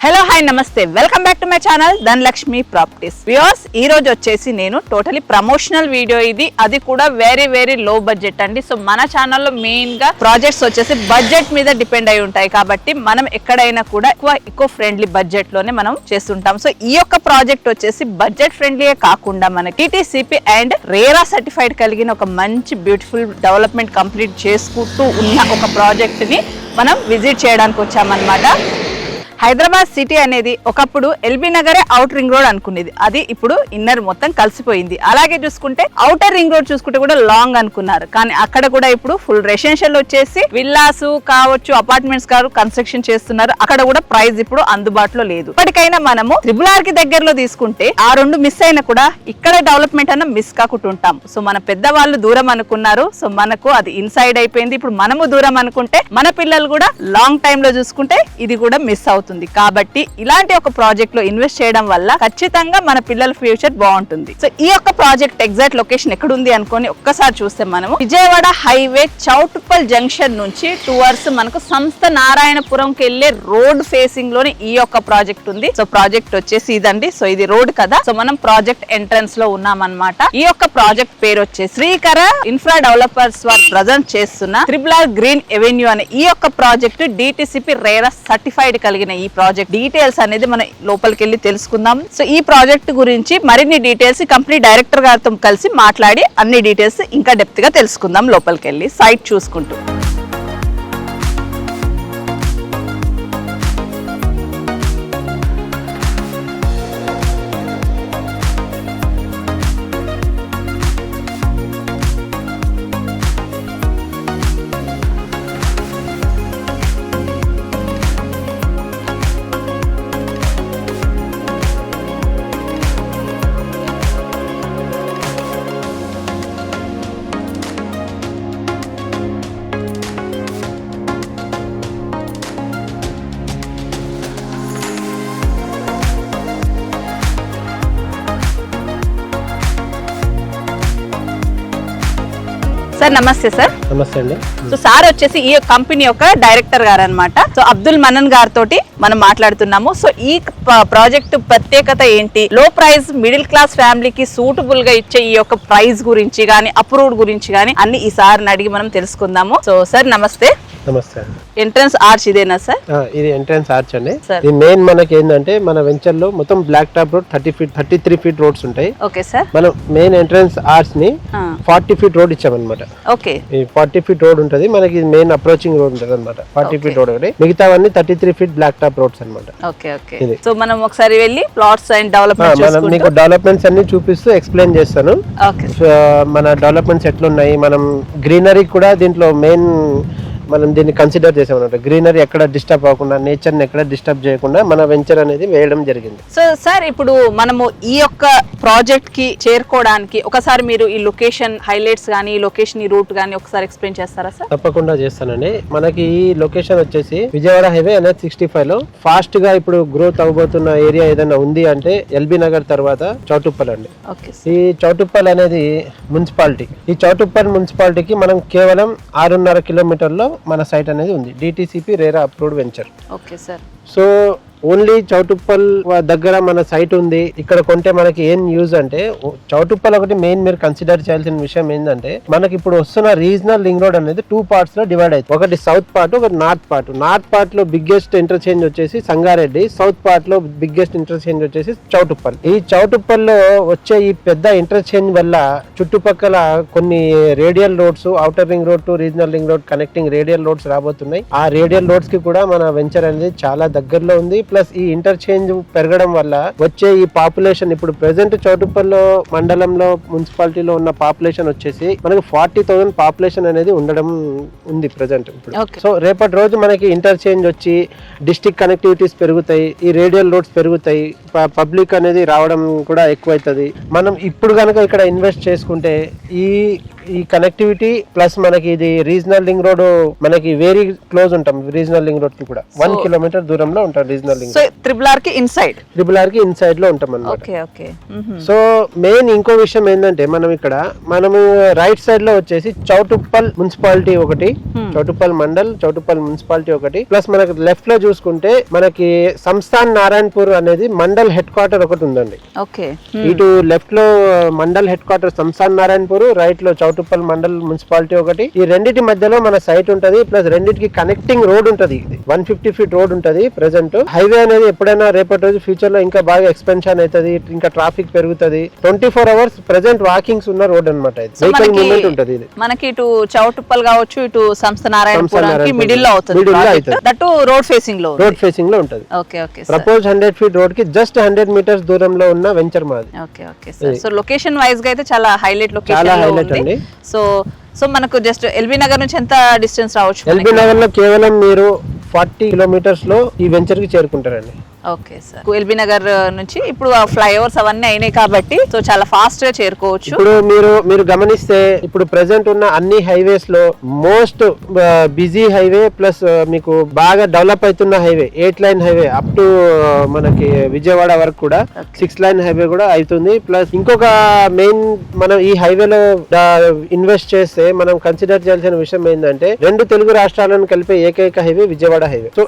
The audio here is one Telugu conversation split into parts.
హలో హాయ్ నమస్తే welcome back to my channel Dhanalakshmi properties viewers ఈ రోజు వచ్చేసి నేను టోటలీ ప్రమోషనల్ వీడియో ఇది అది కూడా వెరీ లో బడ్జెట్ అండి. సో మన ఛానల్లో మెయిన్ గా ప్రాజెక్ట్స్ వచ్చేసి బడ్జెట్ మీద డిపెండ్ అయి ఉంటాయి కాబట్టి మనం ఎక్కడైనా కూడా ఎక్కువ ఫ్రెండ్లీ బడ్జెట్ లోనే మనం చేస్తుంటాం. సో ఈ యొక్క ప్రాజెక్ట్ వచ్చేసి బడ్జెట్ ఫ్రెండ్లీయే కాకుండా మనకి టీటీసీపీ అండ్ రేరా సర్టిఫైడ్ కలిగిన ఒక మంచి బ్యూటిఫుల్ డెవలప్మెంట్ కంప్లీట్ చేసుకుంటూ ఉన్న ఒక ప్రాజెక్ట్ ని మనం విజిట్ చేయడానికి వచ్చామన్నమాట. హైదరాబాద్ సిటీ అనేది ఒకప్పుడు ఎల్బీ నగరే అవుటర్ రింగ్ రోడ్ అనుకునేది, అది ఇప్పుడు ఇన్నర్ మొత్తం కలిసిపోయింది. అలాగే చూసుకుంటే అవుటర్ రింగ్ రోడ్ చూసుకుంటే కూడా లాంగ్ అనుకున్నారు, కానీ అక్కడ కూడా ఇప్పుడు ఫుల్ రెసిడెన్షియల్ వచ్చేసి విల్లాస్ కావచ్చు అపార్ట్మెంట్స్ కాదు కన్స్ట్రక్షన్ చేస్తున్నారు. అక్కడ కూడా ప్రైస్ ఇప్పుడు అందుబాటులో లేదు. ఇప్పటికైనా మనము త్రిబుల్ కి దగ్గరలో తీసుకుంటే ఆ రెండు మిస్ అయినా కూడా ఇక్కడ డెవలప్మెంట్ అన్న మిస్ కాకుండా ఉంటాం. సో మన పెద్దవాళ్ళు దూరం అనుకున్నారు, సో మనకు అది ఇన్సైడ్ అయిపోయింది. ఇప్పుడు మనము దూరం అనుకుంటే మన పిల్లలు కూడా లాంగ్ టైమ్ లో చూసుకుంటే ఇది కూడా మిస్ అవుతుంది. కాబట్టి ఇలాంటి ఒక ప్రాజెక్ట్ లో ఇన్వెస్ట్ చేయడం వల్ల ఖచ్చితంగా మన పిల్లల ఫ్యూచర్ బాగుంటుంది. సో ఈ యొక్క ప్రాజెక్ట్ ఎగ్జాక్ట్ లొకేషన్ ఎక్కడ ఉంది అనుకొని ఒక్కసారి చూస్తే మనము విజయవాడ హైవే చౌటుప్పల్ జంక్షన్ నుంచి టువర్డ్స్ మనకు సంస్థ నారాయణపురంకి వెళ్లే రోడ్ ఫేసింగ్ లోనే ఈ యొక్క ప్రాజెక్ట్ ఉంది. సో ప్రాజెక్ట్ వచ్చేసి ఇదండి. సో ఇది రోడ్ కదా, సో మనం ప్రాజెక్ట్ ఎంట్రన్స్ లో ఉన్నామన్నమాట. ఈ యొక్క ప్రాజెక్ట్ పేరు వచ్చేసి శ్రీకర ఇన్ఫ్రా డెవలపర్స్ వారు ప్రజెంట్ చేస్తున్న త్రిబుల్ గ్రీన్ ఎవెన్యూ అనే ఈ యొక్క ప్రాజెక్ట్ డిటిసిపి రేరా సర్టిఫైడ్ కలిగిన ఈ ప్రాజెక్ట్ డీటెయిల్స్ అనేది మనం లోపలికి వెళ్ళి తెలుసుకుందాం. సో ఈ ప్రాజెక్ట్ గురించి మరిన్ని డీటెయిల్స్ కంపెనీ డైరెక్టర్ గారితో కలిసి మాట్లాడి అన్ని డీటెయిల్స్ ఇంకా డెప్త్ గా తెలుసుకుందాం లోపలికి వెళ్ళి సైట్ చూసుకుంటూ. సార్ నమస్తే. సార్ నమస్తే అండి. సో సార్ వచ్చేసి ఈ కంపెనీ యొక్క డైరెక్టర్ గారు అనమాట. సో అబ్దుల్ మనన్ గారితో మనం మాట్లాడుతున్నాము. సో ఈ ప్రాజెక్ట్ ప్రత్యేకత ఏంటి, లో ప్రైస్ మిడిల్ క్లాస్ ఫ్యామిలీకి సూటబుల్ గా ఇచ్చే ఈ యొక్క ప్రైస్ గురించి గానీ అప్రూవ్డ్ గురించి గానీ అన్ని ఈ సార్ని అడిగి మనం తెలుసుకుందాము. సో సార్ నమస్తే. నమస్తే అండి. ఎంట్రన్స్ ఆర్చ్ ఇదేనా సార్? ఇది ఎంట్రన్స్ ఆర్చ్ అండి. ఇది మెయిన్ మనకి ఏంటంటే మన వెంచర్ లో మొత్తం black top road 33 feet roads ఉంటాయి. Okay sir. మనం మెయిన్ ఎంట్రన్స్ ఆర్చ్ ని 40 ఫీట్ రోడ్ ఇచ్చామన్నమాట. ఓకే. ఈ 40 ఫీట్ రోడ్ ఉంటది మనకి, మెయిన్ అప్రోచింగ్ రోడ్ ఉంటది అనమాట. 40 ఫీట్ రోడ్ ఒకటి, మిగతావన్నీ 33 ఫీట్ బ్లాక్ టాప్ రోడ్స్ అనమాట. Okay okay. సో మనం ఒకసారి వెళ్ళి ప్లాట్స్ అండ్ డెవలప్మెంట్ మీకు డెవలప్మెంట్స్ అన్ని చూపిస్తూ ఎక్స్ప్లెయిన్ చేస్తాను. మన డెవలప్మెంట్స్ ఎట్లున్నాయి, మనం గ్రీనరీ కూడా దీంట్లో మెయిన్ మనం దీన్ని కన్సిడర్ చేసామన్నమాట. గ్రీనరీ ఎక్కడ డిస్టర్బ్ అవ్వకుండా, నేచర్ ని ఎక్కడ డిస్టర్బ్ చేయకుండా మన వెంచర్ అనేది వేయడం జరిగింది. సో సార్ ఇప్పుడు మనము ఈ యొక్క ప్రాజెక్ట్ కి చేరుకోవడానికి ఒకసారి మీరు ఈ లొకేషన్ హైలైట్స్ గానీ ఈ లొకేషన్ ఈ రూట్ గానీ ఒకసారి ఎక్స్ప్లెయిన్ చేస్తారా సార్? తప్పకుండా చేస్తానండి. మనకి ఈ లొకేషన్ వచ్చేసి విజయవాడ హైవే NH65 లో ఫాస్ట్ గా ఇప్పుడు గ్రోత్ అవబోతున్న ఏరియా ఏదైనా ఉంది అంటే ఎల్బీ నగర్ తర్వాత చౌటుప్పల్ అండి. ఈ చౌటుప్పల్ అనేది మున్సిపాలిటీ. ఈ చౌటుప్పల్ మున్సిపాలిటీకి మనం కేవలం 6.5 కిలోమీటర్లో మన సైట్ అనేది ఉంది. DTCP RERA approved venture. Okay sir. So only Choutuppal దగ్గర మన సైట్ ఉంది. ఇక్కడ కొంటే మనకి ఏం యూజ్ అంటే, చౌటుప్పల్ ఒకటి మెయిన్ మీరు కన్సిడర్ చేయాల్సిన విషయం ఏంటంటే, మనకి ఇప్పుడు వస్తున్న రీజనల్ రింగ్ రోడ్ అనేది 2 పార్ట్స్ లో డివైడ్ అవుతుంది. ఒకటి సౌత్ పార్ట్, ఒకటి నార్త్ పార్ట్. నార్త్ పార్ట్ లో బిగ్గెస్ట్ ఇంటర్చేంజ్ వచ్చేసి సంగారెడ్డి, సౌత్ పార్ట్ లో బిగ్గెస్ట్ ఇంటర్చేంజ్ వచ్చేసి చౌటుప్పల్. ఈ చౌటుప్పల్ లో వచ్చే ఈ పెద్ద ఇంటర్చేంజ్ వల్ల చుట్టుపక్కల కొన్ని radial roads, outer ring road to regional ring road connecting radial roads రాబోతున్నాయి. ఆ రేడియల్ రోడ్స్ కి కూడా మన వెంచర్ అనేది చాలా దగ్గరలో ఉంది. ప్లస్ ఈ ఇంటర్చేంజ్ పెరగడం వల్ల వచ్చే ఈ పాపులేషన్, ఇప్పుడు ప్రెసెంట్ చౌటుప్పల్ మండలంలో మున్సిపాలిటీలో ఉన్న పాపులేషన్ వచ్చేసి మనకి 40,000 పాపులేషన్ అనేది ఉండడం ఉంది ప్రెసెంట్ ఇప్పుడు. సో రేపటి రోజు మనకి ఇంటర్చేంజ్ వచ్చి డిస్ట్రిక్ట్ కనెక్టివిటీస్ పెరుగుతాయి, ఈ రేడియల్ రోడ్స్ పెరుగుతాయి, పబ్లిక్ అనేది రావడం కూడా ఎక్కువైతుంది. మనం ఇప్పుడు కనుక ఇక్కడ ఇన్వెస్ట్ చేసుకుంటే ఈ ఈ కనెక్టివిటీ ప్లస్ మనకి ఇది రీజనల్ లింక్ రోడ్ మనకి వెరీ క్లోజ్ ఉంటాం రీజనల్ లింక్ రోడ్ కి కూడా 1 కిలోమీటర్ దూరంలో ఉంటాం regional link. So triple R కి ఇన్సైడ్ లో ఉంటాం అన్నమాట. Okay okay. సో మెయిన్ ఇంకో విషయం ఏంటంటే మనము రైట్ సైడ్ లో వచ్చేసి చౌటుప్పల్ మున్సిపాలిటీ ఒకటి, చౌటుప్పల్ మండల్, చౌటుప్పల్ మున్సిపాలిటీ ఒకటి, ప్లస్ మనకి లెఫ్ట్ లో చూసుకుంటే మనకి సంస్థాన్ నారాయణపూర్ అనేది మండల్ హెడ్ క్వార్టర్ ఒకటి ఉందండి. ఓకే. ఇటు లెఫ్ట్ లో mandal head quarter Samsthan Narayanpur, right లో చౌటుప్పల్ మండల్ మున్సిపాలిటీ ఒకటి. ఈ రెండింటి మధ్యలో మన సైట్ ఉంటది, ప్లస్ రెండింటికి కనెక్టింగ్ రోడ్ ఉంటది. ఇది 150 ఫీట్ రోడ్ ఉంటది. ప్రెసెంట్ హైవే అనేది ఎప్పుడైనా రేపటి రోజు ఫ్యూచర్ లో ఇంకా బాగా ఎక్స్పెన్షన్ అవుతుంది, ఇంకా ట్రాఫిక్ పెరుగుతుంది. 24 అవర్స్ ప్రెసెంట్ వాకింగ్స్ ఉన్న రోడ్ అనమాట. వెహికల్ మూవ్మెంట్ ఉంటది. ఇది మనకి ఇటు చౌటుప్పల్ కావచ్చు, ఇటు సంస్థ నారాయణపురం మిడిల్ లో అవుతుంది. దట్ రోడ్ ఫేసింగ్ లో ఉంటది. Okay okay. Propose 100 feet road కి జస్ట్ 100 మీటర్స్ దూరంలో ఉన్న వెంచర్ మాది. Okay okay sir. So location wise గా అయితే చాలా హైలైట్ లొకేషన్ లో ఉంది. సో మనకు జస్ట్ ఎల్బీ నగర్ నుంచి ఎంత డిస్టెన్స్ రావచ్చు? ఎల్బీ నగర్ లో కేవలం మీరు 40 కిలోమీటర్స్ లో ఈ వెంచర్ కి చేరుకుంటారండి. Okay sir. ఎల్బీ నగర్ నుంచి ఇప్పుడు ఫ్లైఓవర్స్ అవన్నీ అయినాయి కాబట్టి సో చాలా ఫాస్ట్ గా చేరుకోవచ్చు. ఇప్పుడు మీరు గమనిస్తే ఇప్పుడు ప్రెసెంట్ ఉన్న అన్ని హైవేస్ లో మోస్ట్ బిజీ హైవే ప్లస్ మీకు బాగా డెవలప్ అవుతున్న highway 8 line highway up to మనకి విజయవాడ వరకు కూడా 6 లైన్ హైవే కూడా అవుతుంది. ప్లస్ ఇంకొక మెయిన్ మనం ఈ హైవేలో ఇన్వెస్ట్ చేస్తే మనం కన్సిడర్ చేయాల్సిన విషయం ఏంటంటే 2 తెలుగు రాష్ట్రాలను కలిపే ఏకైక హైవే విజయవాడ హైవే. సో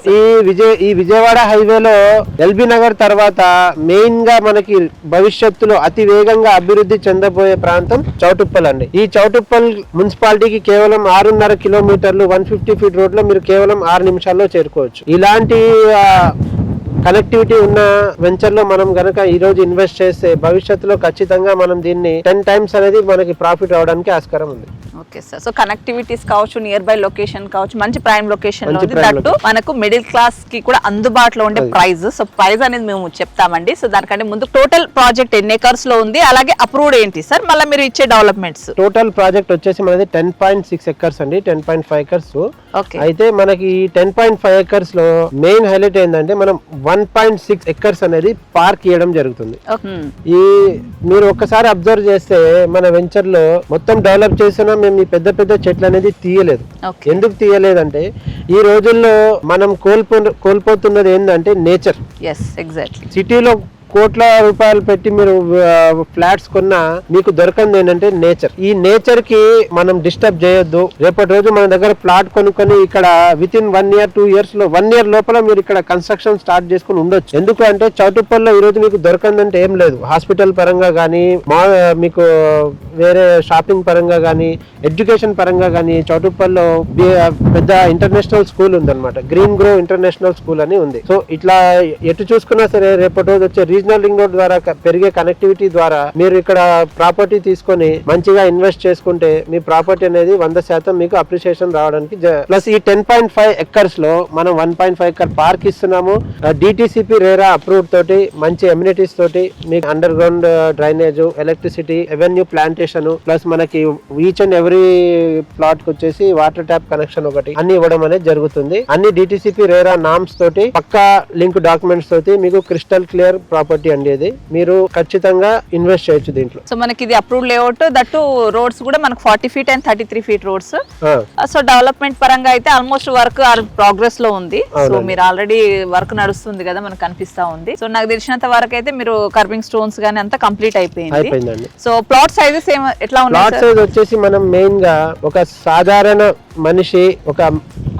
ఈ విజయవాడ హైవేలో ఎల్బీ నగర్ తర్వాత మెయిన్ గా మనకి భవిష్యత్తులో అతి వేగంగా అభివృద్ధి చెందబోయే ప్రాంతం చౌటుప్పల్ అండి. ఈ చౌటుప్పల్ మున్సిపాలిటీకి కేవలం 6.5 కిలోమీటర్లు 150 ఫీట్ రోడ్ లో మీరు కేవలం 6 నిమిషాల్లో చేరుకోవచ్చు. ఇలాంటి కనెక్టివిటీ ఉన్న వెంచర్ లో మనం గనక ఈ రోజు ఇన్వెస్ట్ చేస్తే భవిష్యత్తులో ఖచ్చితంగా మనం దీన్ని 10 టైమ్స్ అనేది మనకి ప్రాఫిట్ అవడానికి ఆస్కారం ఉంది. Okay sir. సో కనెక్టివిటీస్ కావచ్చు, నియర్ బై లొకేషన్ కావచ్చు, మంచి ప్రైమ్ లొకేషన్ లో ఉంది. దట్టు మనకు మిడిల్ క్లాస్ కి కూడా అందుబాటులో ఉండే ప్రైస్. సో ప్రైస్ అనేది మేము చెప్తామండి. సో దానికంటే ముందు టోటల్ ప్రాజెక్ట్ ఎన్ని ఎకర్స్ లో ఉంది, అలాగే అప్రూవ్డ్ ఏంటి సార్, మళ్ళీ మీరు ఇచ్చే డెవలప్మెంట్స్? టోటల్ ప్రాజెక్ట్ వచ్చేసి మనది 10.6 ఎకర్స్ అండి, 10.5 ఎకర్స్. అయితే మనకి 10.5 ఎకర్స్ లో మెయిన్ హైలైట్ ఏంటంటే మనం 1.6 ఎకర్స్ అనేది పార్క్ ఇవ్వడం జరుగుతుంది. ఈ మీరు ఒక్కసారి అబ్జర్వ్ చేస్తే మన వెంచర్ లో మొత్తం డెవలప్ చేసినా మేము ఈ పెద్ద పెద్ద చెట్లు అనేది తీయలేదు. ఎందుకు తీయలేదంటే ఈ రోజుల్లో మనం కోల్పోతున్నది ఏంటంటే నేచర్. సిటీలో కోట్ల రూపాయలు పెట్టి మీరు ఫ్లాట్స్ కొన్నా మీకు దొరకంది ఏంటంటే నేచర్. ఈ నేచర్ కి మనం డిస్టర్బ్ చేయొద్దు. రేపటి రోజు మన దగ్గర ప్లాట్ కొనుక్కొని ఇక్కడ విత్ ఇన్ 1 year 2 years లో 1 year లోపల మీరు ఇక్కడ కన్స్ట్రక్షన్ స్టార్ట్ చేసుకుని ఉండొచ్చు. ఎందుకు అంటే చౌటుప్పల్లో ఈ రోజు మీకు దొరకందంటే ఏం లేదు. హాస్పిటల్ పరంగా కానీ మీకు వేరే షాపింగ్ పరంగా కానీ ఎడ్యుకేషన్ పరంగా కానీ చౌటుప్పల్లో పెద్ద ఇంటర్నేషనల్ స్కూల్ ఉందన్నమాట. గ్రీన్ గ్రో ఇంటర్నేషనల్ స్కూల్ అని ఉంది. సో ఇట్లా ఎటు చూసుకున్నా సరే రేపటి రోజు వచ్చే రీజనల్ లింక్ రోడ్ ద్వారా పెరిగే కనెక్టివిటీ ద్వారా మీరు ఇక్కడ ప్రాపర్టీ తీసుకొని మంచిగా ఇన్వెస్ట్ చేసుకుంటే మీ ప్రాపర్టీ అనేది 100% మీకు అప్రిషియేషన్ రావడానికి. ప్లస్ ఈ 10.5 ఎకర్స్ లో మనం 1.5 ఎకర్ పార్క్ ఇస్తున్నాము. డిటిసిపి రేరా అప్రూవ్డ్ తోటి మంచి ఎమ్యూనిటీస్ తోటి మీకు under ground drainage, electricity, avenue plantation, plus మనకి ఈచ్ అండ్ ఎవ్రీ ప్లాట్ కి వచ్చేసి వాటర్ ట్యాప్ కనెక్షన్ ఒకటి అన్ని ఇవ్వడం అనేది జరుగుతుంది. అన్ని డిటిసిపి రేరా నామ్స్ తోటి పక్కా లింక్ డాక్యుమెంట్స్ తోటి మీకు క్రిస్టల్ క్లియర్ ప్రాపర్టీ అండి. ఇది మీరు ఖచ్చితంగా ఇన్వెస్ట్ చేయొచ్చు దీంట్లో. సో మనకి ఇది అప్రూవ్డ్ లేఅవుట్, దట్టు రోడ్స్ కూడా మనకు 40 feet and 33 feet roads. So development పరంగా అయితే ఆల్మోస్ట్ వర్క్ ప్రోగ్రెస్ లో ఉంది. సో మీరు ఆల్రెడీ వర్క్ నడుస్తుంది కదా మనకు కనిపిస్తా ఉంది. సో నాకు తెలిసినంత వరకు అయితే మీరు కర్వింగ్ స్టోన్స్ గానీ అంతా కంప్లీట్ అయిపోయింది. సో ప్లాట్ సైజెస్ ఎట్లా ఉన్నాయి? ప్లాట్ సైజ్ వచ్చేసి మనం మెయిన్ గా ఒక సాధారణ మనిషి, ఒక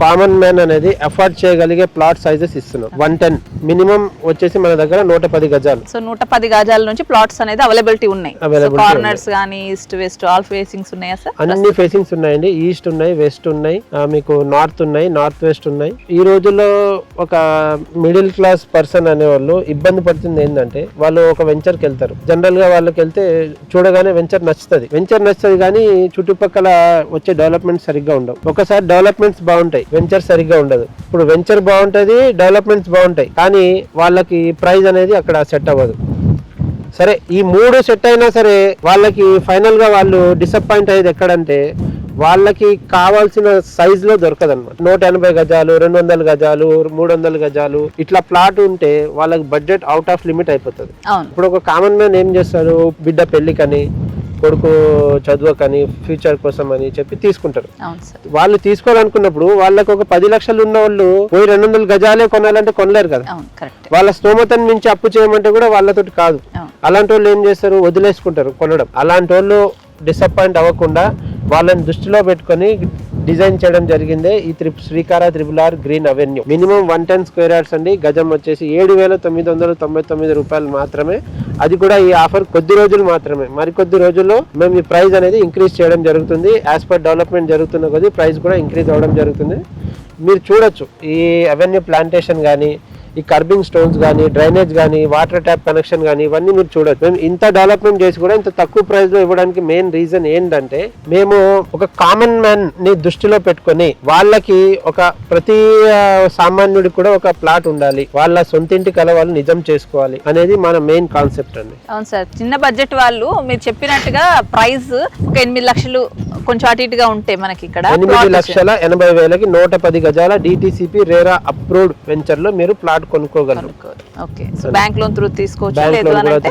కామన్ మ్యాన్ అనేది అఫోర్డ్ చేయగలిగే ప్లాట్ సైజెస్ ఇస్తున్నాం. 110 మినిమం వచ్చేసి మన దగ్గర 110 గజాలు. సో 110 గజాల నుంచి ప్లాట్స్ అనేది అవైలబిలిటీ ఉన్నాయి. కార్నర్స్ గానీ ఈస్ట్ వెస్ట్ ఆల్ ఫేసింగ్స్ ఉన్నాయా సార్? అన్ని ఫేసింగ్స్ ఉన్నాయండి. ఈస్ట్ ఉన్నాయి, వెస్ట్ ఉన్నాయి, మీకు నార్త్ ఉన్నాయి, నార్త్ వెస్ట్ ఉన్నాయి. ఈ రోజుల్లో ఒక మిడిల్ క్లాస్ పర్సన్ అనే వాళ్ళు ఇబ్బంది పడుతుంది ఏంటంటే వాళ్ళు ఒక వెంచర్ కి వెళ్తారు. జనరల్ గా వాళ్ళకి వెళ్తే చూడగానే వెంచర్ నచ్చుతుంది కానీ చుట్టుపక్కల వచ్చే డెవలప్మెంట్ సరిగ్గా ఉండవు. ఒకసారి డెవలప్మెంట్స్ బాగుంటాయి, వెంచర్ సరిగ్గా ఉండదు. ఇప్పుడు వెంచర్ బాగుంటది, డెవలప్మెంట్స్ బాగుంటాయి, కానీ వాళ్ళకి ప్రైస్ అనేది అక్కడ సెట్ అవ్వదు. సరే ఈ 3 సెట్ అయినా సరే వాళ్ళకి ఫైనల్ గా వాళ్ళు డిసప్పాయింట్ అయ్యేది ఎక్కడంటే వాళ్ళకి కావాల్సిన సైజ్ లో దొరకదు అనమాట. 180 గజాలు, 200 గజాలు, 300 గజాలు ఇట్లా ప్లాట్ ఉంటే వాళ్ళకి బడ్జెట్ అవుట్ ఆఫ్ లిమిట్ అయిపోతుంది. ఇప్పుడు ఒక కామన్ మ్యాన్ ఏం చేస్తాడు, బిడ్డ పెళ్లికని కొడుకు చదువుకని ఫ్యూచర్ కోసం అని చెప్పి తీసుకుంటారు. అవును సార్. వాళ్ళు తీసుకోవాలనుకున్నప్పుడు వాళ్ళకి ఒక 10 లక్షలు ఉన్న వాళ్ళు పోయి 200 గజాలే కొనాలంటే కొనలేరు కదా. అవును, కరెక్ట్. వాళ్ళ స్తోమతను మించి అప్పు చేయమంటే కూడా వాళ్ళతోటి కాదు. అలాంటి వాళ్ళు ఏం చేస్తారు, వదిలేసుకుంటారు కొనడం. అలాంటి వాళ్ళు డిసప్పాయింట్ అవ్వకుండా వాళ్ళని దృష్టిలో పెట్టుకొని డిజైన్ చేయడం జరిగింది ఈ శ్రీకార RRR green avenue. Minimum 110 square yards అండి. గజం వచ్చేసి 7,999 రూపాయలు మాత్రమే. అది కూడా ఈ ఆఫర్ కొద్ది రోజులు మాత్రమే. మరికొద్ది రోజుల్లో మేము ఈ ప్రైస్ అనేది ఇంక్రీజ్ చేయడం జరుగుతుంది. యాజ్ పర్ డెవలప్మెంట్ జరుగుతున్న కొద్దీ ప్రైస్ కూడా ఇంక్రీజ్ అవ్వడం జరుగుతుంది. మీరు చూడొచ్చు ఈ అవెన్యూ ప్లాంటేషన్ కానీ, ఈ కర్బింగ్ స్టోన్స్ కానీ, డ్రైనేజ్ కానీ, వాటర్ ట్యాప్ కనెక్షన్ కానీ, ఇవన్నీ మీరు చూడొచ్చు. మేము ఇంత డెవలప్మెంట్ చేసి కూడా ఇంత తక్కువ ప్రైస్ లో ఇవ్వడానికి మెయిన్ రీజన్ ఏంటంటే, మేము ఒక కామన్ మ్యాన్ ని దృష్టిలో పెట్టుకొని వాళ్ళకి ఒక ప్రతి సామాన్యుడికి కూడా ఒక ప్లాట్ ఉండాలి, వాళ్ళ సొంతింటి కల వాళ్ళు నిజం చేసుకోవాలి అనేది మన మెయిన్ కాన్సెప్ట్ అండి. అవును సార్. చిన్న బడ్జెట్ వాళ్ళు మీరు చెప్పినట్టుగా ప్రైస్ ఒక 8 లక్షలు కొంచెం అటు ఇటుగా ఉంటే మనకి ఇక్కడ 8,80,000కి 110 గజాల DTCP RERA అప్రూవ్డ్ వెంచర్ లో మీరు ప్లాట్ కొనుక్కోగలరు. Okay. So bank loan through తీసుకోవచ్చు, లేదు అంటే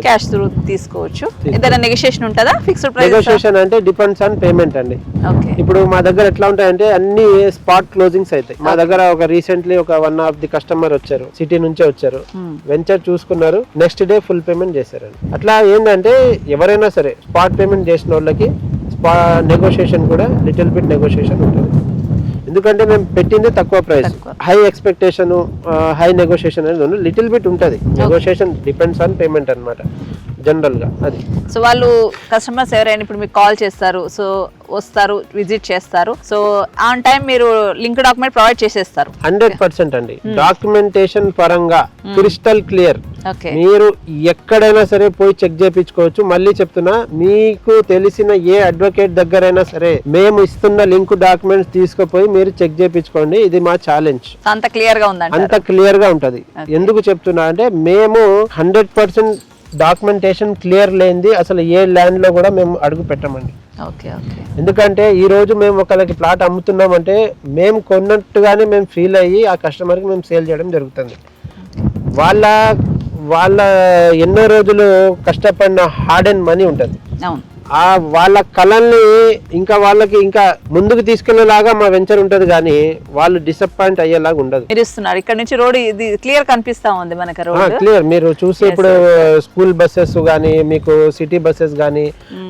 క్యాష్ త్రూ తీసుకోవచ్చు. ఏదైనా నెగోషియేషన్ ఉంటుందా? Fixed price? నెగోషియేషన్ అంటే డిపెండ్స్ ఆన్ పేమెంట్ అండి. ఓకే. ఇప్పుడు మా దగ్గర ఎట్లా ఉంటాయంటే అన్ని స్పాట్ క్లోజింగ్స్ అవుతాయి. మా దగ్గర ఒక రీసెంట్లీ ఒక 1 ఆఫ్ ది కస్టమర్ వచ్చారు, సిటీ నుంచే వచ్చారు, వెంచర్ చూసుకున్నారు, నెక్స్ట్ డే ఫుల్ పేమెంట్ చేశారండి. అట్లా ఏంటంటే ఎవరైనా సరే స్పాట్ పేమెంట్ చేసిన వాళ్ళకి నెగోషియేషన్ కూడా లిటిల్ బిట్ నెగోషియేషన్ ఉంటుంది. ఎందుకంటే మేము పెట్టింది తక్కువ price, high expectation, high negotiation అనేది లిటిల్ బిట్ ఉంటుంది. నెగోషియేషన్ డిపెండ్స్ ఆన్ పేమెంట్ అన్నమాట జనరల్ గా. అది సో వాళ్ళు కస్టమర్స్ ఎవరైనా ఇప్పుడు మీకు కాల్ చేస్తారు, సో వస్తారు, విజిట్ చేస్తారు, సో ఆన్ టైం మీరు లింక్ డాక్యుమెంట్ ప్రొవైడ్ చేసేస్తారు. 100% అండి. డాక్యుమెంటేషన్ పరంగా క్రిస్టల్ క్లియర్. మీరు ఎక్కడైనా సరే పోయి చెక్ చేయించుకోవచ్చు. మళ్ళీ చెప్తున్నా, మీకు తెలిసిన ఏ అడ్వకేట్ దగ్గరైనా సరే మేము ఇస్తున్న లింక్ డాక్యుమెంట్స్ తీసుకుపోయి మీరు చెక్ చేయించుకోండి. ఇది మా ఛాలెంజ్. అంత క్లియర్ గా ఉందండి. అంత క్లియర్ గా ఉంటది. ఎందుకు చెప్తున్నా అంటే, మేము 100% డాక్యుమెంటేషన్ క్లియర్ లేనిది అసలు ఏ ల్యాండ్ లో కూడా మేము అడుగు పెట్టమండి. ఎందుకంటే ఈ రోజు మేము ఒకరికి ప్లాట్ అమ్ముతున్నామంటే మేము కొన్నట్టుగానే మేము ఫీల్ అయ్యి ఆ కస్టమర్ కి మేము సేల్ చేయడం జరుగుతుంది. వాళ్ళ ఎన్నో రోజులు కష్టపడిన హార్డ్ అండ్ మనీ ఉంటుంది. ఆ వాళ్ళ కళల్ని ఇంకా వాళ్ళకి ఇంకా ముందుకు తీసుకెళ్లేలాగా మా వెంచర్ ఉంటది, కానీ వాళ్ళు డిసప్పాయింట్ అయ్యేలాగా ఉండదు. ఇక్కడ నుంచి రోడ్ ఇది క్లియర్ కనిపిస్తా ఉంది మనకి. రోడ్ క్లియర్ మీరు చూసి ఇప్పుడు స్కూల్ బస్సెస్ గానీ, మీకు సిటీ బస్సెస్ గానీ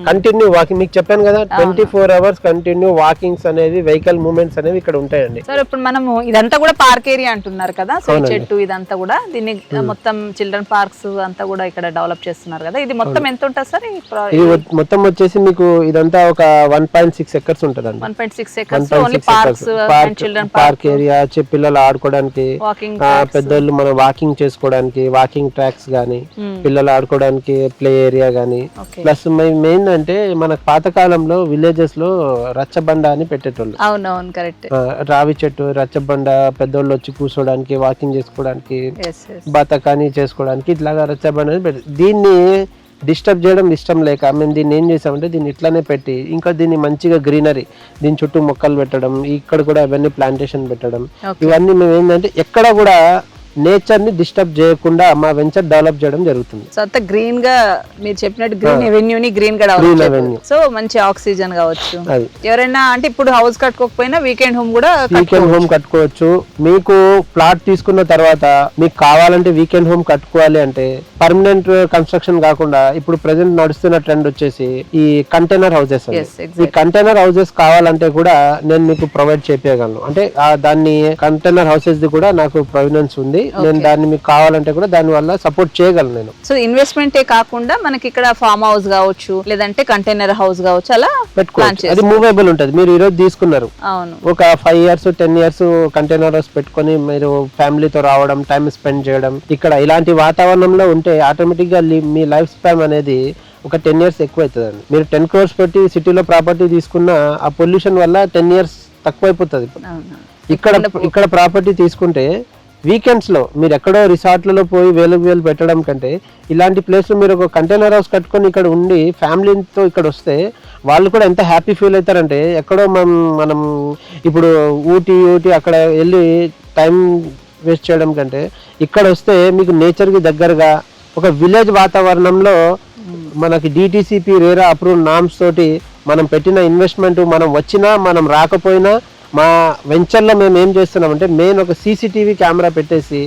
కంటిన్యూ వాకింగ్, మీకు చెప్పాను కదా 24 hours కంటిన్యూ వాకింగ్స్ అనేవి, వెహికల్ మూవ్మెంట్స్ అనేవి ఇక్కడ ఉంటాయండి. సార్ ఇప్పుడు మనము ఇదంతా కూడా పార్క్ ఏరియా అంటున్నారు కదా, సో చెట్టు ఇదంతా కూడా దీన్ని మొత్తం చిల్డ్రన్ పార్క్స్ అంతా కూడా ఇక్కడ డెవలప్ చేస్తున్నారు కదా, ఇది మొత్తం ఎంత ఉంటుంది సార్? ఇది మొత్తం వచ్చేసి మీకు ఇదంతా ఒక 1.6 acres ఉంటదండి. 1.6 acres only parks and children park area, పిల్లలు ఆడుకోవడానికి, పెద్దోళ్ళు మనం వాకింగ్ చేసుకోవడానికి వాకింగ్ ట్రాక్స్ గానీ, పిల్లలు ఆడుకోవడానికి ప్లే ఏరియా గానీ, ప్లస్ మెయిన్ అంటే మన పాతకాలంలో విలేజెస్ లో రచ్చబండ అని పెట్టేటోళ్ళు. అవునవును, కరెక్ట్. రావి చెట్టు, రచ్చబండ, పెద్దోళ్ళు వచ్చి కూర్చోడానికి, వాకింగ్ చేసుకోవడానికి, బతకాని చేసుకోవడానికి ఇట్లాగా రచ్చబండ అని పెట్టి, దీన్ని డిస్టర్బ్ చేయడం ఇష్టం లేక మేము దీన్ని ఏం చేసామంటే దీన్ని ఇట్లానే పెట్టి ఇంకా దీన్ని మంచిగా గ్రీనరీ, దీని చుట్టూ మొక్కలు పెట్టడం, ఇక్కడ కూడా అవన్నీ ప్లాంటేషన్ పెట్టడం, ఇవన్నీ మేము ఏంటంటే ఎక్కడ కూడా నేచర్ ని డిస్టర్బ్ చేయకుండా మా వెంచర్ డెవలప్ చేయడం జరుగుతుంది. సో అంత గ్రీన్ గా మీరు చెప్పినట్టు గ్రీన్ ఎవెన్యూ ని గ్రీన్ గా డెవలప్, సో మంచి ఆక్సిజన్ కావచ్చు. ఎవరైనా అంటే ఇప్పుడు హౌస్ కట్టుకోకపోయినా వీకెండ్ హోమ్ కూడా కట్టుకోవచ్చు. మీకు ప్లాట్ తీసుకున్న తర్వాత మీకు కావాలంటే వీకెండ్ హోమ్ కట్టుకోవాలి అంటే పర్మనెంట్ కన్స్ట్రక్షన్ కాకుండా ఇప్పుడు ప్రెసెంట్ నడుస్తున్న ట్రెండ్ వచ్చేసి ఈ కంటైనర్ హౌసెస్. ఈ కంటైనర్ హౌసెస్ కావాలంటే కూడా నేను మీకు ప్రొవైడ్ చేయగలను. అంటే దాన్ని కంటైనర్ హౌసెస్ ది కూడా నాకు ప్రొవినెన్స్ ఉంది. నేను దాన్ని మీకు కావాలంటే కూడా దాని వల్ల సపోర్ట్ చేయగలను నేను. సో ఇన్వెస్ట్మెంటే కాకుండా మనకి ఇక్కడ ఫార్మ్ హౌస్ కావచ్చు, లేదంటే కంటైనర్ హౌస్ కావచ్చు, అలా పెట్టుకోవచ్చు. అది మూవేబుల్ ఉంటుంది. మీరు ఈ రోజు తీసుకున్నారు, ఒక 5 years 10 years కంటైనర్ హౌస్ పెట్టుకొని మీరు ఫ్యామిలీతో రావడం, టైం స్పెండ్ చేయడం, ఇక్కడ ఇలాంటి వాతావరణంలో ఉంటే ఆటోమేటిక్ గా మీ లైఫ్ స్పాన్ అనేది ఒక 10 years ఎక్కువ అవుతుందండి. మీరు 10 crores పెట్టి సిటీలో ప్రాపర్టీ తీసుకున్న ఆ పొల్యూషన్ వల్ల 10 years తక్కువైపోతుంది. ఇక్కడ ప్రాపర్టీ తీసుకుంటే వీకెండ్స్ లో మీరు ఎక్కడో రిసార్ట్లలో పోయి వేలు పెట్టడం కంటే ఇలాంటి ప్లేస్ లో మీరు ఒక కంటైనర్ హౌస్ కట్టుకొని ఇక్కడ ఉండి ఫ్యామిలీతో ఇక్కడ వస్తే వాళ్ళు కూడా ఎంత హ్యాపీ ఫీల్ అవుతారంటే, ఎక్కడో మనం ఇప్పుడు ఊటీ అక్కడ వెళ్ళి టైం వేస్ట్ చేయడం కంటే ఇక్కడ వస్తే మీకు నేచర్ కి దగ్గరగా ఒక విలేజ్ వాతావరణంలో మనకి డిటిసిపి రేరా అప్రూవ్ నామ్స్ తోటి మనం పెట్టిన ఇన్వెస్ట్మెంట్ మనం వచ్చినా మనం రాకపోయినా మా వెంచర్ లో మేము ఏం చేస్తున్నామంటే మెయిన్ ఒక సీసీటీవీ కెమెరా పెట్టేసి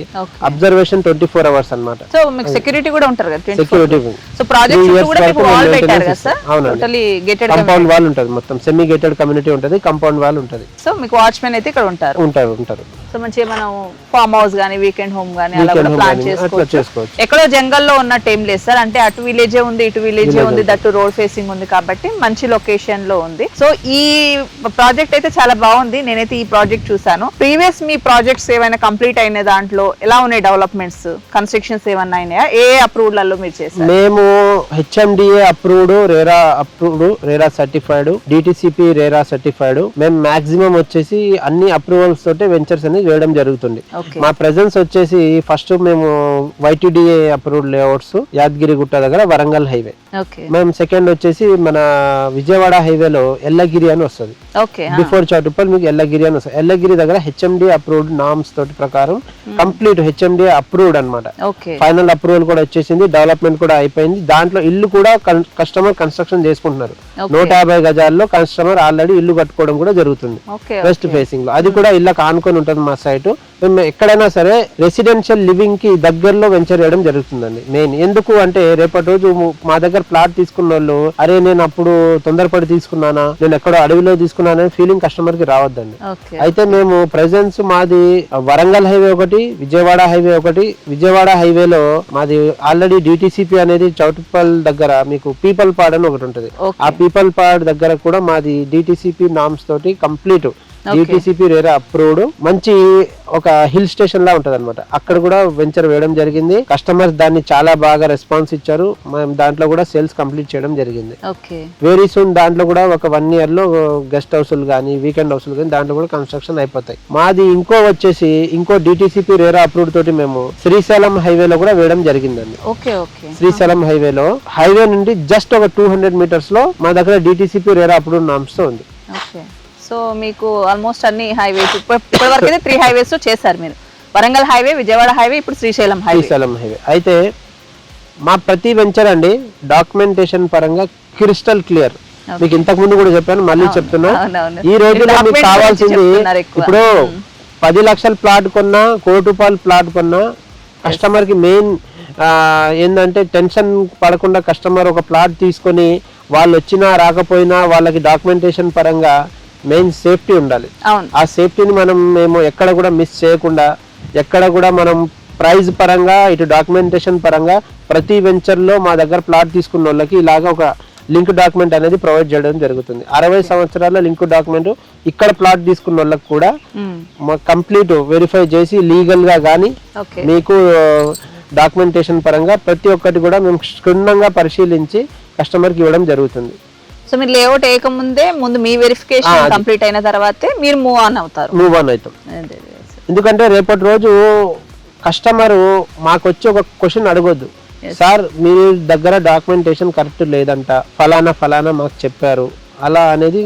అబ్జర్వేషన్ 24 hours అన్నమాట. సో మీకు సెక్యూరిటీ కూడా ఉంటారు కదా, సెక్యూరిటీ. సో ప్రాజెక్ట్ చుట్టూ కూడా మీకు వాల్ పెట్టారు కదా sir? Totally gated compound wall ఉంటుంది, మొత్తం సెమీ గేటెడ్ కమ్యూనిటీ ఉంటుంది, కాంపౌండ్ వాల్ ఉంటుంది. సో మీకు వాచ్మెన్ అయితే ఇక్కడ ఉంటారు. ఉంటారు. సో మంచిగా మనం ఫార్మ్ హౌస్ గానీ వీకెండ్ హోమ్ గానీ అలా కూడా ప్లాన్ చేసుకోవచ్చు. ఎక్కడో జంగల్లో ఉన్నట్టు ఏం లేదు సార్, అంటే అటు విలేజే ఉంది ఇటు విలేజే ఉంది, దట్టు రోడ్ ఫేసింగ్ ఉంది కాబట్టి మంచి లొకేషన్ లో ఉంది. సో ఈ ప్రాజెక్ట్ అయితే చాలా బాగుంది. నేనైతే ఈ ప్రాజెక్ట్ చూసాను. ప్రీవియస్ మీ ప్రాజెక్ట్స్ ఏమైనా కంప్లీట్ అయిన దాంట్లో ఎలా ఉన్నాయి డెవలప్మెంట్స్, కన్స్ట్రక్షన్స్ ఏమన్నా అయినాయా? ఏ అప్రూవల్ మీరు చేశారు? మేము HMDA approved, RERA certified, DTCP RERA certified. మేము మాక్సిమం వచ్చేసి అన్ని అప్రూవల్స్ తోటే వెంచర్స్ అనేది వేయడం జరుగుతుంది. మా ప్రెజెన్స్ వచ్చేసి ఫస్ట్ మేము వైటిడిఏ అప్రూవ్డ్ లేఅవుట్స్ యాదగిరిగుట్ట దగ్గర వరంగల్ హైవే. మేము సెకండ్ వచ్చేసి మన విజయవాడ హైవేలో ఎల్లగిరి అని వస్తుంది. బిఫోర్ చౌటుప్పల్ మీకు ఎల్లగిరి అని వస్తుంది. ఎల్లగిరి దగ్గర హెచ్ఎండి అప్రూవ్డ్ నామ్స్ తోటి ప్రకారం కంప్లీట్ హెచ్ఎండి అప్రూవ్డ్ అనమాట. ఫైనల్ అప్రూవల్ కూడా వచ్చేసింది, డెవలప్మెంట్ కూడా అయిపోయింది. దాంట్లో ఇల్లు కూడా కస్టమర్ కన్స్ట్రక్షన్ చేసుకుంటున్నారు. 150 గజాల్లో కస్టమర్ ఆల్రెడీ ఇల్లు కట్టుకోవడం కూడా జరుగుతుంది వెస్ట్ ఫేసింగ్ లో. అది కూడా ఇళ్ళకి ఆనుకొని ఉంటుంది మా సైట్. మేము ఎక్కడైనా సరే రెసిడెన్షియల్ లివింగ్ కి దగ్గరలో వెంచర్ చేయడం జరుగుతుందండి. మెయిన్ ఎందుకు అంటే రేపటి రోజు మా దగ్గర ప్లాట్ తీసుకున్న వాళ్ళు అరే నేను అప్పుడు తొందరపడి తీసుకున్నానా, నేను ఎక్కడో అడవిలో తీసుకున్నానా ఫీలింగ్ కస్టమర్ కి రావద్దండి. అయితే మేము ప్రెజెన్స్ మాది వరంగల్ హైవే ఒకటి, విజయవాడ హైవే ఒకటి. విజయవాడ హైవేలో మాది ఆల్రెడీ డిటిసిపి అనేది చౌటుప్పల్ దగ్గర మీకు పీపల్ పాడ్ అని ఒకటి ఉంటుంది. ఆ పీపల్ పాడ్ దగ్గర కూడా మాది డిటిసిపి నామ్స్ తోటి కంప్లీట్ డిటిసిపి రేరా అప్రూవ్డ్ మంచి ఒక హిల్ స్టేషన్ లా ఉంటది అనమాట. అక్కడ కూడా వెంచర్ వేయడం జరిగింది. కస్టమర్స్ దాన్ని చాలా బాగా రెస్పాన్స్ ఇచ్చారు. మేము దాంట్లో కూడా సేల్స్ కంప్లీట్ చేయడం జరిగింది. వెరీ సూన్ దాంట్లో కూడా ఒక 1 year లో గెస్ట్ హౌస్లు కానీ వీకెండ్ హౌస్లు కానీ దాంట్లో కూడా కన్స్ట్రక్షన్ అయిపోతాయి. మాది ఇంకో డిటిసిపి రేరా అప్రూవ్డ్ తోటి మేము శ్రీశైలం హైవేలో కూడా వేయడం జరిగిందండి. శ్రీశైలం హైవేలో హైవే నుండి జస్ట్ ఒక 200 meters లో మా దగ్గర డిటిసిపి రేరా అప్రూవ్డ్ నామ్స్ తో ఉంది. సో మీకు ఆల్మోస్ట్ అన్ని హైవేస్ ఇప్పటి వరకు అయితే 3 highways చేశారు మీరు. వరంగల్ హైవే, విజయవాడ హైవే, ఇప్పుడు శ్రీశైలం హైవే. అయితే మా ప్రతి వెంచర్ అండి డాక్యుమెంటేషన్ పరంగా క్రిస్టల్ క్లియర్. మీకు ఇంతకు ముందు కూడా చెప్పాను, మళ్ళీ చెప్తున్నా. ఈ రోజుల్లో మీకు కావాల్సింది ఇప్పుడు 10 లక్షల ప్లాట్ కొన్నా, ₹1,00,00,000 ప్లాట్ కొన్నా కస్టమర్ కి మెయిన్ ఏంటంటే టెన్షన్ పడకుండా కస్టమర్ ఒక ప్లాట్ తీసుకొని వాళ్ళు వచ్చినా రాకపోయినా వాళ్ళకి డాక్యుమెంటేషన్ పరంగా మెయిన్ సేఫ్టీ ఉండాలి. ఆ సేఫ్టీని మేము ఎక్కడ కూడా మిస్ చేయకుండా, ఎక్కడ కూడా మనం ప్రైజ్ పరంగా ఇటు డాక్యుమెంటేషన్ పరంగా ప్రతి వెంచర్ లో మా దగ్గర ప్లాట్ తీసుకున్న వాళ్ళకి ఇలాగా ఒక లింక్ డాక్యుమెంట్ అనేది ప్రొవైడ్ చేయడం జరుగుతుంది. 60 సంవత్సరాల లింక్ డాక్యుమెంట్ ఇక్కడ ప్లాట్ తీసుకున్న వాళ్ళకి కూడా కంప్లీట్ వెరిఫై చేసి లీగల్ గా గానీ మీకు డాక్యుమెంటేషన్ పరంగా ప్రతి ఒక్కటి కూడా మేము క్షుణ్ణంగా పరిశీలించి కస్టమర్ కి ఇవ్వడం జరుగుతుంది. సో మీరు లేఅవుట్ వేయకముందే ముందు మీ వెరిఫికేషన్ కంప్లీట్ అయిన తర్వాతే మీరు మూవ్ ఆన్ అవుతాం. ఎందుకంటే రేపటి రోజు కస్టమర్ మాకు వచ్చి ఒక క్వశ్చన్ అడగొద్దు, సార్ మీ దగ్గర డాక్యుమెంటేషన్ కరెక్ట్ లేదంట, ఫలానా మాకు చెప్పారు అలా అనేది.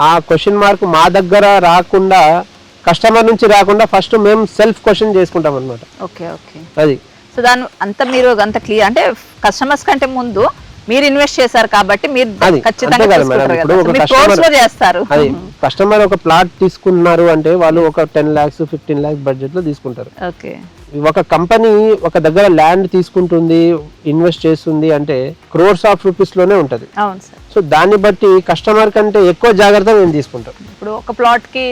ఆ క్వశ్చన్ మార్క్ మా దగ్గర రాకుండా, కస్టమర్ నుంచి రాకుండా ఫస్ట్ మేము సెల్ఫ్ క్వశ్చన్ చేసుకుంటాం అనమాట. అది సో దాని అంతా మీరు అంత క్లియర్ అంటే కస్టమర్స్ కంటే ముందు మీరు ఇన్వెస్ట్ చేశారు కాబట్టి మీరు ఖచ్చితంగా చేస్తారు. కస్టమర్ ఒక ప్లాట్ తీసుకున్నారు అంటే వాళ్ళు ఒక 10 lakhs 15 lakhs బడ్జెట్ లో తీసుకుంటారు. ఒక కంపెనీ ఒక దగ్గర ల్యాండ్ తీసుకుంటుంది, ఇన్వెస్ట్ చేస్తుంది అంటే crores of rupees లోనే ఉంటది. సో దాన్ని బట్టి కస్టమర్ కంటే ఎక్కువ జాగ్రత్త మేము తీసుకుంటాం. ఇప్పుడు ఒక ప్లాట్ కి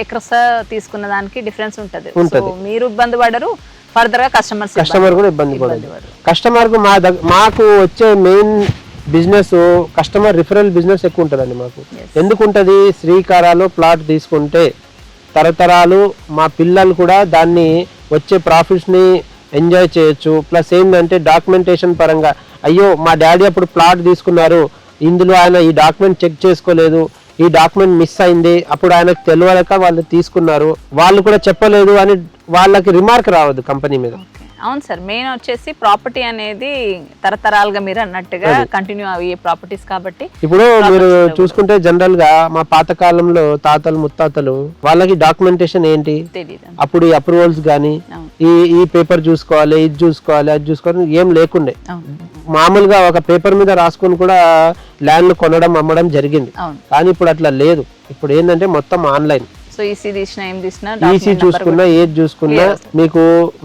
ఎకరస్ తీసుకున్న దానికి డిఫరెన్స్ ఉంటది. మీరు ఇబ్బంది పడరు, ఫర్దర్ గా కస్టమర్ కూడా ఇబ్బంది పడదు. కస్టమర్ కు మాకు వచ్చే main business customer referral business ఎక్కువ ఉంటుందండి మాకు. ఎందుకుంటది, శ్రీకారాలో ప్లాట్ తీసుకుంటే తరతరాలు మా పిల్లలు కూడా దాన్ని వచ్చే ప్రాఫిట్స్ ని ఎంజాయ్ చేయొచ్చు. ప్లస్ ఏంటంటే డాక్యుమెంటేషన్ పరంగా అయ్యో మా డాడీ అప్పుడు ప్లాట్ తీసుకున్నారు, ఇందులో ఆయన ఈ డాక్యుమెంట్ చెక్ చేసుకోలేదు, ఈ డాక్యుమెంట్ మిస్ అయింది, అప్పుడు ఆయనకు తెలియలేక వాళ్ళు తీసుకున్నారు, వాళ్ళు కూడా చెప్పలేదు అని వాళ్ళకి రిమార్క్ రావద్దు కంపెనీ మీద. అవును సార్, మెయిన్ వచ్చేసి ప్రాపర్టీ అనేది తరతరాలుగా మీరు అన్నట్టుగా కంటిన్యూ అయ్యే ప్రాపర్టీస్ కాబట్టి. ఇప్పుడు మీరు చూసుకుంటే జనరల్ గా మా పాతకాలంలో తాతలు ముత్తాతలు వాళ్ళకి డాక్యుమెంటేషన్ ఏంటి అప్పుడు ఈ అప్రూవల్స్ గానీ ఈ పేపర్ చూసుకోవాలి, ఇది చూసుకోవాలి, అది చూసుకోవాలి ఏం లేకుండే. మామూలుగా ఒక పేపర్ మీద రాసుకొని కూడా ల్యాండ్లు కొనడం అమ్మడం జరిగింది. అవును. కానీ ఇప్పుడు అట్లా లేదు. ఇప్పుడు ఏంటంటే మొత్తం ఆన్లైన్. సో ఈసీ తీసినా ఏం తీసినా ఈసీ చూసుకున్నా ఏది చూసుకున్నా మీకు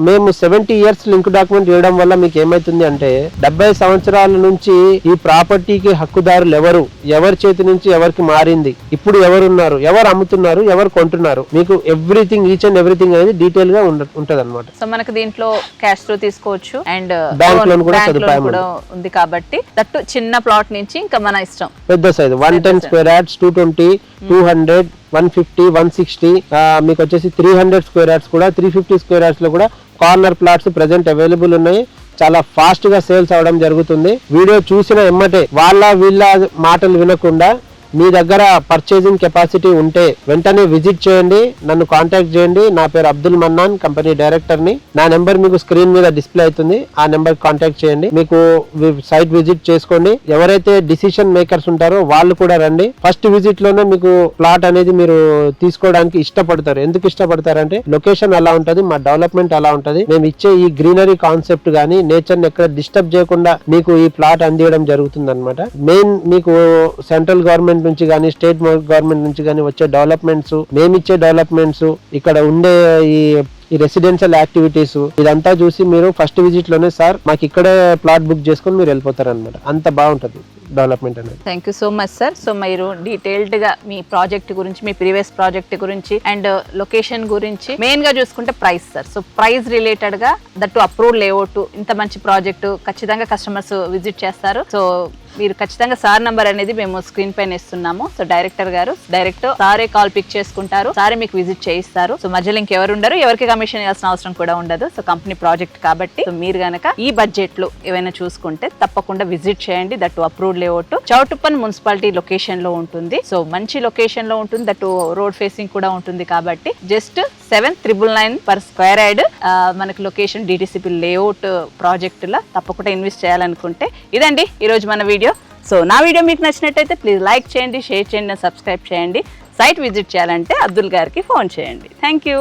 మేము 70 years లింక్ డాక్యుమెంట్ ఇవ్వడం వల్ల మీకు ఏమైతుంది అంటే 70 సంవత్సరాల నుంచి ఈ ప్రాపర్టీకి హక్కుదారులు ఎవరి చేతి నుంచి ఎవరికి మారింది, ఇప్పుడు ఎవరున్నారు, ఎవరు అమ్ముతున్నారు, ఎవరు కొంటున్నారు, మీకు ఎవ్రీథింగ్ ఈచ్ అండ్ ఎవ్రీథింగ్ అనేది డీటెయిల్ గా ఉంటది అనమాట. సో మనకు దీంట్లో క్యాష్ తో తీసుకోవచ్చు అండ్ బ్యాంక్ లోన్ కూడా సదుపాయం కూడా ఉంది కాబట్టి దట్టు చిన్న ప్లాట్ నుంచి ఇంకా మన ఇష్టం. పెద్ద సైజ్ 110 square yards, 220, 200, 150, 160 మీకు వచ్చేసి 300 square yards కూడా 350 square yards లో కూడా కార్నర్ ప్లాట్స్ ప్రెసెంట్ అవైలబుల్ ఉన్నాయి. చాలా ఫాస్ట్ గా సేల్స్ అవడం జరుగుతుంది. వీడియో చూసిన ఎమ్మటే వీళ్ళ మాటలు వినకుండా మీ దగ్గర పర్చేసింగ్ కెపాసిటీ ఉంటే వెంటనే విజిట్ చేయండి, నన్ను కాంటాక్ట్ చేయండి. నా పేరు అబ్దుల్ మన్నాన్, కంపెనీ డైరెక్టర్ ని. నా నెంబర్ మీకు స్క్రీన్ మీద డిస్ప్లే అవుతుంది, ఆ నెంబర్ కాంటాక్ట్ చేయండి. మీకు సైట్ విజిట్ చేసుకోండి. ఎవరైతే డిసిషన్ మేకర్స్ ఉంటారో వాళ్ళు కూడా రండి. ఫస్ట్ విజిట్ లోనే మీకు ప్లాట్ అనేది మీరు తీసుకోవడానికి ఇష్టపడతారు. ఎందుకు ఇష్టపడతారంటే లొకేషన్ అలా ఉంటది, మా డెవలప్మెంట్ అలా ఉంటది. మేము ఇచ్చే ఈ గ్రీనరీ కాన్సెప్ట్ గానీ నేచర్ ని ఎక్కడ డిస్టర్బ్ చేయకుండా మీకు ఈ ప్లాట్ అందించడం జరుగుతుంది అనమాట. మెయిన్ మీకు సెంట్రల్ గవర్నమెంట్ నుంచి కానీ స్టేట్ గవర్నమెంట్ నుంచి కానీ వచ్చే డెవలప్మెంట్స్, మేమిచ్చే డెవలప్మెంట్స్, ఇక్కడ ఉండే ఈ రెసిడెన్షియల్ యాక్టివిటీస్ ఇదంతా చూసి మీరు ఫస్ట్ విజిట్ లోనే సార్ మాకు ఇక్కడే ప్లాట్ బుక్ చేసుకొని మీరు వెళ్ళిపోతారు అనమాట. అంత బాగుంటది డెవలప్మెంట్ అనేది. Thank you so much sir. So మీరు డీటెయిల్డ్ గా మీ ప్రాజెక్ట్ గురించి, మీ ప్రీవియస్ ప్రాజెక్ట్ గురించి అండ్ లొకేషన్ గురించి, మెయిన్ గా చూసుకుంటే price sir. So price related గా దట్టు అప్రూవ్డ్ లేఅవుట్, ఇంత మంచి ప్రాజెక్ట్ ఖచ్చితంగా కస్టమర్స్ విజిట్ చేస్తారు. సో మీరు ఖచ్చితంగా సార్ నంబర్ అనేది మేము స్క్రీన్ పైన ఇస్తున్నాము. సో డైరెక్టర్ గారు డైరెక్ట్ సారే కాల్ పిక్ చేసుకుంటారు, సారే మీకు విజిట్ చేయిస్తారు. సో మధ్యలో ఇంకెవరు ఉండరు, ఎవరికి కమిషన్ ఇవ్వాల్సిన అవసరం కూడా ఉండదు. సో కంపెనీ ప్రాజెక్ట్ కాబట్టి సో మీరు గనక ఈ బడ్జెట్ లో ఏమైనా చూసుకుంటే తప్పకుండా విజిట్ చేయండి. That approved layout Choutuppal municipality location లో ఉంటుంది. సో మంచి లొకేషన్ లో ఉంటుంది, దట్టు రోడ్ ఫేసింగ్ కూడా ఉంటుంది కాబట్టి జస్ట్ 7,999 per square yard మనకి లొకేషన్ డిటిసిపి లేఅవుట్ ప్రాజెక్ట్ లో తప్పకుండా ఇన్వెస్ట్ చేయాలనుకుంటే ఇదండి ఈరోజు మన వీడియో. సో నా వీడియో మీకు నచ్చినట్టయితే ప్లీజ్ లైక్ చేయండి, షేర్ చేయండి, సబ్స్క్రైబ్ చేయండి. సైట్ విజిట్ చేయాలంటే అబ్దుల్ గారికి ఫోన్ చేయండి. Thank you.